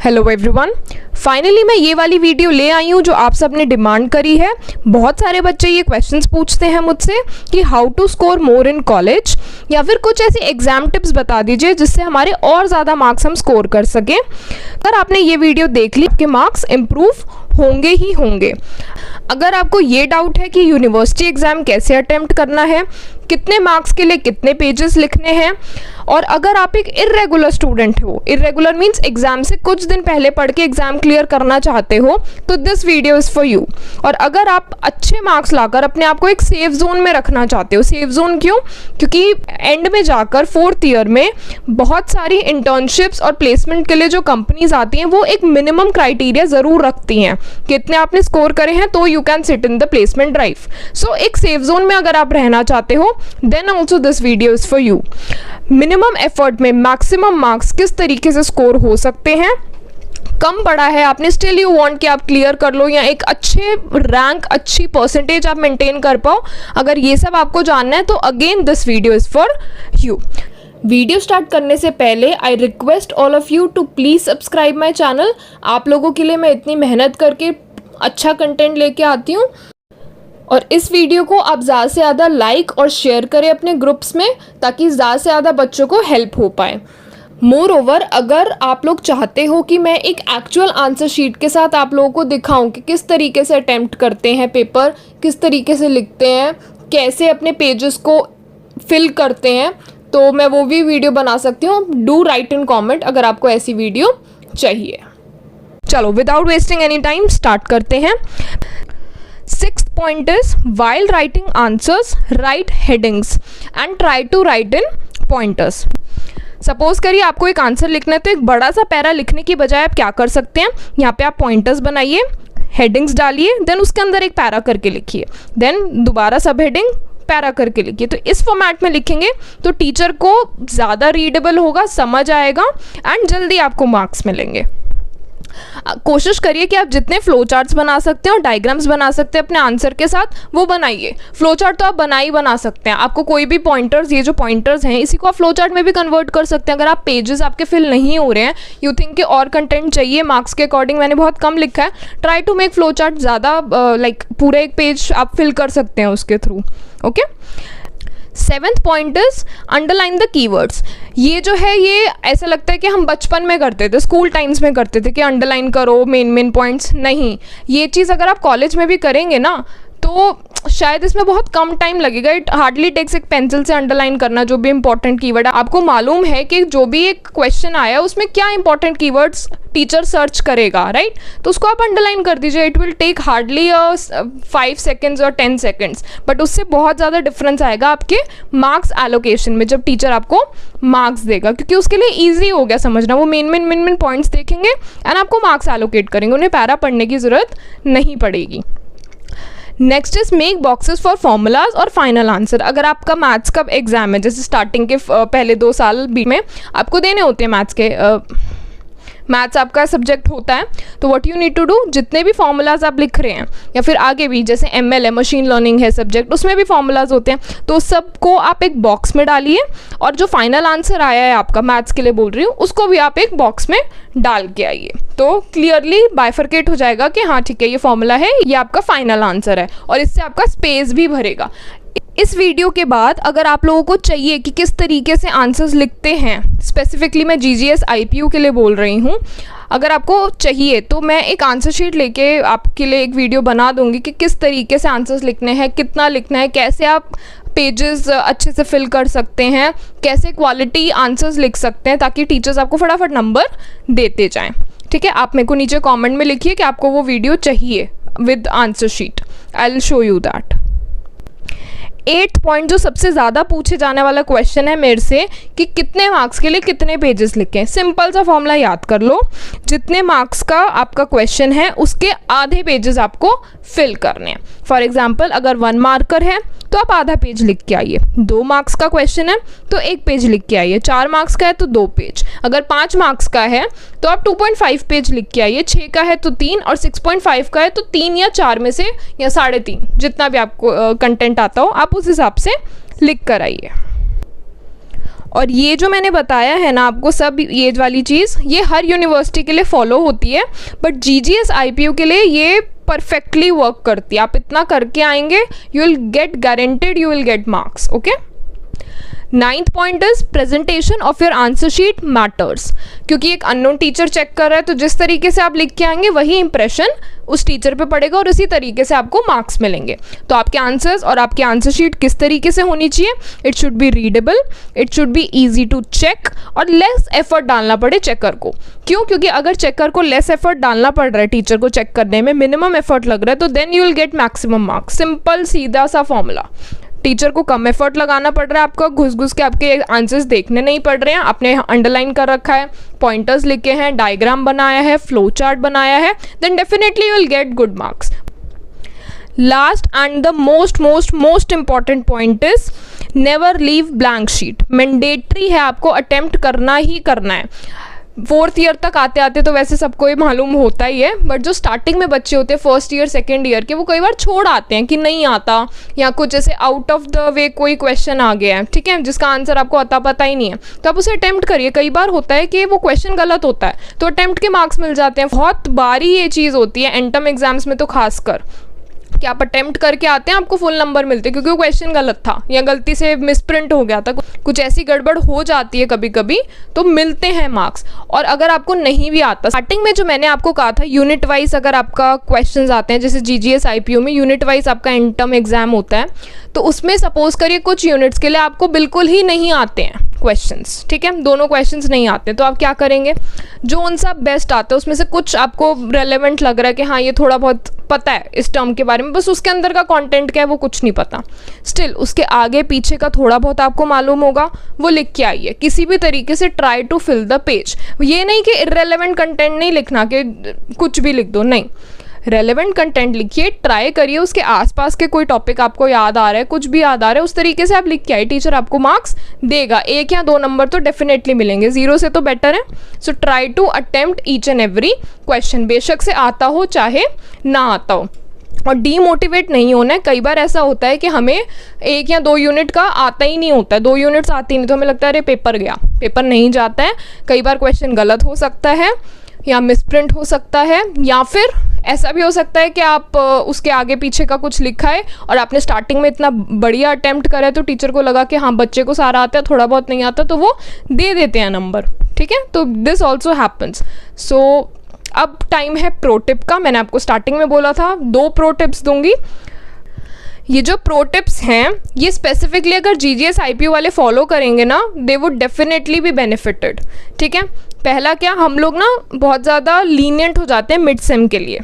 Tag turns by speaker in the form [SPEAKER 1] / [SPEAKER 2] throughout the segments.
[SPEAKER 1] Hello everyone, finally मैं ये वाली वीडियो ले आई हूँ जो आप सब ने डिमांड करी है। बहुत सारे बच्चे ये क्वेश्चंस पूछते हैं मुझसे कि how to score more in college, या फिर कुछ ऐसी एग्जाम टिप्स बता दीजिए जिससे हमारे और ज़्यादा मार्क्स हम स्कोर कर सकें। अगर आपने ये वीडियो देख ली, आपके मार्क्स इम्प्रूव होंगे ही होंगे। अगर आपको ये डाउट है कि यूनिवर्सिटी एग्ज़ाम कैसे अटेम्प्ट करना है, कितने मार्क्स के लिए कितने पेजेस लिखने हैं, और अगर आप एक इर्रेगुलर स्टूडेंट हो, इर्रेगुलर मीन्स एग्जाम से कुछ दिन पहले पढ़ के एग्जाम क्लियर करना चाहते हो, तो this video is for you. और अगर आप अच्छे मार्क्स लाकर अपने आप को एक सेफ जोन में रखना चाहते हो, सेफ जोन क्यों? क्योंकि एंड में जाकर 4th ईयर में बहुत सारी इंटर्नशिप्स और प्लेसमेंट के लिए जो कंपनीज आती हैं वो एक मिनिमम क्राइटेरिया ज़रूर रखती हैं, कितने आपने स्कोर करे हैं तो you can sit in the placement drive. So एक सेफ जोन में अगर आप रहना चाहते हो, then also this video is for you. Minimum effort में मैक्सिमम मार्क्स किस तरीके से स्कोर हो सकते हैं, कम पड़ा है आपने, स्टिल यू वांट कि आप क्लियर कर लो या एक अच्छे रैंक, अच्छी परसेंटेज आप मेंटेन कर पाओ, अगर ये सब आपको जानना है तो again this video is for you. Video start करने से पहले I request all of you to please subscribe my channel. आप लोगों के लिए मैं इतनी मेहनत करके अच्छा कंटेंट लेके आती हूँ, और इस वीडियो को आप ज़्यादा से ज़्यादा लाइक और शेयर करें अपने ग्रुप्स में, ताकि ज़्यादा से ज़्यादा बच्चों को हेल्प हो पाए। मोर ओवर, अगर आप लोग चाहते हो कि मैं एक एक्चुअल आंसर शीट के साथ आप लोगों को दिखाऊं कि किस तरीके से अटेम्प्ट करते हैं पेपर, किस तरीके से लिखते हैं, कैसे अपने पेजेस को फिल करते हैं, तो मैं वो भी वीडियो बना सकती हूँ। डू राइट इन कॉमेंट अगर आपको ऐसी वीडियो चाहिए। चलो without wasting any time start करते हैं। 6th point is while writing answers write headings and try to write in pointers। Suppose करिए आपको एक आंसर लिखना है, तो एक बड़ा सा पैरा लिखने की बजाय आप क्या कर सकते हैं, यहाँ पे आप पॉइंटर्स बनाइए, हेडिंग्स डालिए, देन उसके अंदर एक पैरा करके लिखिए, देन दोबारा सब हेडिंग पैरा करके लिखिए। तो इस फॉर्मेट में लिखेंगे तो टीचर को ज़्यादा रीडेबल होगा, समझ आएगा एंड जल्दी आपको मार्क्स मिलेंगे। कोशिश करिए कि आप जितने फ्लो चार्ट्स बना सकते हैं और डायग्राम्स बना सकते हैं अपने आंसर के साथ, वो बनाइए। फ्लो चार्ट तो आप बना सकते हैं, आपको कोई भी पॉइंटर्स, ये जो पॉइंटर्स हैं इसी को आप फ्लो चार्ट में भी कन्वर्ट कर सकते हैं। अगर आप पेजेस आपके फिल नहीं हो रहे हैं, यू थिंक कि और कंटेंट चाहिए मार्क्स के अकॉर्डिंग, मैंने बहुत कम लिखा है, try to make flow chart ज़्यादा, लाइक पूरे एक पेज आप फिल कर सकते हैं उसके through. Okay. 7th point is underline the keywords। ये जो है ये ऐसा लगता है कि हम बचपन में करते थे, स्कूल टाइम्स में करते थे कि अंडरलाइन करो मेन पॉइंट्स। नहीं, ये चीज़ अगर आप कॉलेज में भी करेंगे ना तो शायद इसमें बहुत कम टाइम लगेगा। इट हार्डली टेक्स एक पेंसिल से अंडरलाइन करना जो भी इंपॉर्टेंट कीवर्ड है। आपको मालूम है कि जो भी एक क्वेश्चन आया उसमें क्या इंपॉर्टेंट कीवर्ड्स टीचर सर्च करेगा, राइट? तो उसको आप अंडरलाइन कर दीजिए। It will take hardly 5 seconds और 10 सेकेंड्स, बट उससे बहुत ज़्यादा डिफरेंस आएगा आपके मार्क्स एलोकेशन में जब टीचर आपको मार्क्स देगा, क्योंकि उसके लिए ईजी हो गया समझना। वो मेन पॉइंट्स देखेंगे एंड आपको मार्क्स एलोकेट करेंगे, उन्हें पैरा पढ़ने की ज़रूरत नहीं पड़ेगी। Next is make boxes for formulas और फाइनल आंसर। अगर आपका मैथ्स का एग्जाम है, जैसे स्टार्टिंग के पहले 2 साल बी में आपको देने होते हैं मैथ्स के, मैथ्स आपका सब्जेक्ट होता है, तो what you need to do, जितने भी फॉर्मूलाज आप लिख रहे हैं या फिर आगे भी जैसे ML है, मशीन लर्निंग है सब्जेक्ट, उसमें भी फॉर्मूलाज होते हैं, तो सबको आप एक बॉक्स में डालिए, और जो फाइनल आंसर आया है आपका, मैथ्स के लिए बोल रही हूँ, उसको भी आप एक बॉक्स में डाल के आइए। तो क्लियरली बाइफरकेट हो जाएगा कि हाँ ठीक है, ये फॉर्मूला है, ये आपका फाइनल आंसर है, और इससे आपका स्पेस भी भरेगा। इस वीडियो के बाद अगर आप लोगों को चाहिए कि किस तरीके से आंसर्स लिखते हैं, स्पेसिफिकली मैं GGS IPU के लिए बोल रही हूँ, अगर आपको चाहिए तो मैं एक आंसर शीट लेके आपके लिए एक वीडियो बना दूँगी कि किस तरीके से आंसर्स लिखने हैं, कितना लिखना है, कैसे आप पेजेस अच्छे से फिल कर सकते हैं, कैसे क्वालिटी आंसर्स लिख सकते हैं, ताकि टीचर्स आपको फटाफट नंबर देते जाएँ। ठीक है, आप मेरे को नीचे कॉमेंट में लिखिए कि आपको वो वीडियो चाहिए with answer sheet, I will show you that. 8th point जो सबसे ज़्यादा पूछे जाने वाला क्वेश्चन है मेरे से कि कितने मार्क्स के लिए कितने पेजेस लिखें। सिंपल सा फॉर्मूला याद कर लो, जितने मार्क्स का आपका क्वेश्चन है उसके आधे पेजेस आपको फिल करने हैं। फॉर एग्जांपल अगर 1 मार्कर है तो आप आधा पेज लिख के आइए, 2 मार्क्स का क्वेश्चन है तो 1 पेज लिख के आइए, 4 मार्क्स का है तो 2 पेज, अगर 5 मार्क्स का है तो आप 2.5 पेज लिख के आइए, 6 का है तो 3 और 6.5 का है तो 3 या 4 में से या 3.5, जितना भी आपको कंटेंट आता हो आप उस हिसाब से लिख कर आइए। और ये जो मैंने बताया है ना आपको सब ये वाली चीज़, ये हर यूनिवर्सिटी के लिए फॉलो होती है, बट GGS IPU के लिए ये परफेक्टली वर्क करती है। आप इतना करके आएंगे, you will gate guaranteed, you will get marks. Okay. 9th point is presentation of your answer sheet matters, क्योंकि एक अननोन टीचर चेक कर रहा है, तो जिस तरीके से आप लिख के आएंगे वही इंप्रेशन उस टीचर पे पड़ेगा और उसी तरीके से आपको मार्क्स मिलेंगे। तो आपके आंसर्स और आपकी आंसर शीट किस तरीके से होनी चाहिए? It should be readable, it should be easy to check और लेस एफर्ट डालना पड़े चेकर को। क्यों? क्योंकि अगर चेकर को लेस एफर्ट डालना पड़ रहा है, टीचर को चेक करने में मिनिमम एफर्ट लग रहा है, तो then you will get maximum marks. Simple सीधा सा फॉर्मूला। टीचर को कम एफर्ट लगाना पड़ रहा है, आपका घुस घुस के आपके आंसर्स देखने नहीं पड़ रहे हैं, आपने अंडरलाइन कर रखा है, पॉइंटर्स लिखे हैं, डायग्राम बनाया है, फ्लो चार्ट बनाया है, then definitely you will get good marks. Last and the most important point is never leave blank sheet. Mandatory है, आपको अटेम्प्ट करना ही करना है। 4th ईयर तक आते आते तो वैसे सबको ये मालूम होता ही है, बट जो स्टार्टिंग में बच्चे होते हैं 1st ईयर 2nd ईयर के, वो कई बार छोड़ आते हैं कि नहीं आता, या कुछ ऐसे आउट ऑफ द वे कोई क्वेश्चन आ गया है, ठीक है, जिसका आंसर आपको अता पता ही नहीं है, तो आप उसे अटेम्प्ट करिए। कई बार होता है कि वो क्वेश्चन गलत होता है तो अटेम्प्ट के मार्क्स मिल जाते हैं। बहुत बारी ये चीज़ होती है एंटम एग्जाम्स में तो खासकर, कि आप अटेम्प्ट करके आते हैं, आपको फुल नंबर मिलते हैं क्योंकि वो क्वेश्चन गलत था या गलती से मिसप्रिंट हो गया था, कुछ ऐसी गड़बड़ हो जाती है कभी कभी, तो मिलते हैं मार्क्स। और अगर आपको नहीं भी आता, स्टार्टिंग में जो मैंने आपको कहा था यूनिट वाइज अगर आपका क्वेश्चंस आते हैं, जैसे GGS IPU में यूनिट वाइज आपका एंटम एग्जाम होता है, तो उसमें सपोज करिए कुछ यूनिट्स के लिए आपको बिल्कुल ही नहीं आते हैं क्वेश्चंस, ठीक है, दोनों क्वेश्चंस नहीं आते, तो आप क्या करेंगे? जो उनसा बेस्ट आता है उसमें से कुछ आपको रेलेवेंट लग रहा है कि हाँ ये थोड़ा बहुत पता है इस टर्म के बारे में, बस उसके अंदर का कंटेंट क्या है वो कुछ नहीं पता, स्टिल उसके आगे पीछे का थोड़ा बहुत आपको मालूम होगा, वो लिख के आइए। किसी भी तरीके से try to fill the page. ये नहीं कि इररेलेवेंट कंटेंट नहीं लिखना कि कुछ भी लिख दो, नहीं, रेलेवेंट कंटेंट लिखिए, ट्राई करिए, उसके आसपास के कोई टॉपिक आपको याद आ रहा है, कुछ भी याद आ रहा है, उस तरीके से आप लिख के आए, टीचर आपको मार्क्स देगा। 1 या 2 नंबर तो डेफिनेटली मिलेंगे, 0 से तो बेटर है। So try to attempt each and every question, बेशक से आता हो चाहे ना आता हो, और डीमोटिवेट नहीं होना है। कई बार ऐसा होता है कि हमें 1 या 2 यूनिट का आता ही नहीं होता है, 2 यूनिट्स आती नहीं, तो हमें लगता है अरे पेपर गया, पेपर नहीं जाता है। कई बार क्वेश्चन गलत हो सकता है या मिसप्रिंट हो सकता है, या फिर ऐसा भी हो सकता है कि आप उसके आगे पीछे का कुछ लिखा है और आपने स्टार्टिंग में इतना बढ़िया अटेम्प्ट करा है तो टीचर को लगा कि हाँ बच्चे को सारा आता है, थोड़ा बहुत नहीं आता, तो वो दे देते हैं नंबर, ठीक है। तो दिस ऑल्सो हैपन्स। सो अब टाइम है प्रो टिप का। मैंने आपको स्टार्टिंग में बोला था 2 प्रो टिप्स दूंगी। ये जो प्रो टिप्स हैं ये स्पेसिफिकली अगर GGS IPU वाले फॉलो करेंगे ना, they would definitely be benefited, ठीक है। पहला क्या, हम लोग ना बहुत ज़्यादा लीनियंट हो जाते हैं मिड सेम के लिए।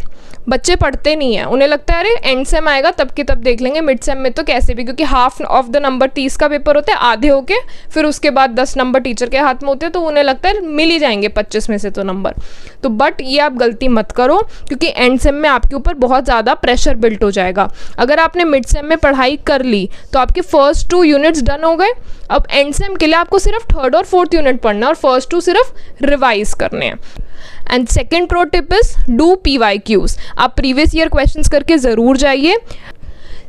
[SPEAKER 1] बच्चे पढ़ते नहीं हैं, उन्हें लगता है अरे एंड सेम आएगा तब की तब देख लेंगे, मिड सेम में तो कैसे भी, क्योंकि हाफ ऑफ द नंबर 30 का पेपर होता है, आधे होके फिर उसके बाद 10 नंबर टीचर के हाथ में होते हैं, तो उन्हें लगता है मिल ही जाएंगे 25 में से तो नंबर। तो बट ये आप गलती मत करो, क्योंकि एंड सेम में आपके ऊपर बहुत ज़्यादा प्रेशर बिल्ट हो जाएगा। अगर आपने मिड सेम में पढ़ाई कर ली तो आपके फर्स्ट 2 यूनिट्स डन हो गए। अब एंड सेम के लिए आपको सिर्फ 3rd और 4th यूनिट पढ़ना है और फर्स्ट 2 सिर्फ रिवाइज करने हैं। And second pro tip is do PYQs। आप प्रीवियस ईयर क्वेश्चंस करके ज़रूर जाइए।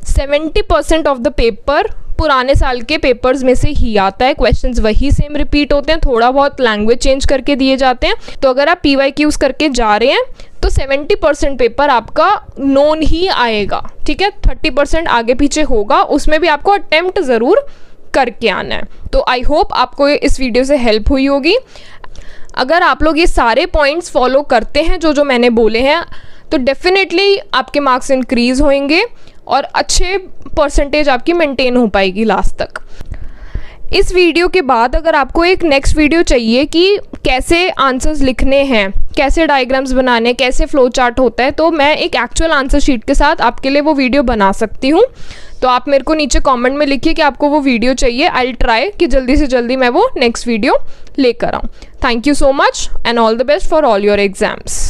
[SPEAKER 1] 70% ऑफ द पेपर पुराने साल के पेपर्स में से ही आता है, क्वेश्चंस वही सेम रिपीट होते हैं, थोड़ा बहुत लैंग्वेज चेंज करके दिए जाते हैं। तो अगर आप PYQs करके जा रहे हैं तो 70% पेपर आपका नोन ही आएगा, ठीक है। 30% आगे पीछे होगा, उसमें भी आपको अटेम्प्ट ज़रूर करके आना है। तो आई होप आपको इस वीडियो से हेल्प हुई होगी। अगर आप लोग ये सारे पॉइंट्स फॉलो करते हैं जो मैंने बोले हैं, तो डेफिनेटली आपके मार्क्स इंक्रीज होंगे और अच्छे परसेंटेज आपकी मेंटेन हो पाएगी लास्ट तक। इस वीडियो के बाद अगर आपको एक नेक्स्ट वीडियो चाहिए कि कैसे आंसर्स लिखने हैं, कैसे डायग्राम्स बनाने, कैसे फ्लो चार्ट होता है, तो मैं एक एक्चुअल आंसर शीट के साथ आपके लिए वो वीडियो बना सकती हूँ। तो आप मेरे को नीचे कमेंट में लिखिए कि आपको वो वीडियो चाहिए। आई विल ट्राई कि जल्दी से जल्दी मैं वो नेक्स्ट वीडियो लेकर आऊँ। Thank you so much and all the best for all your exams.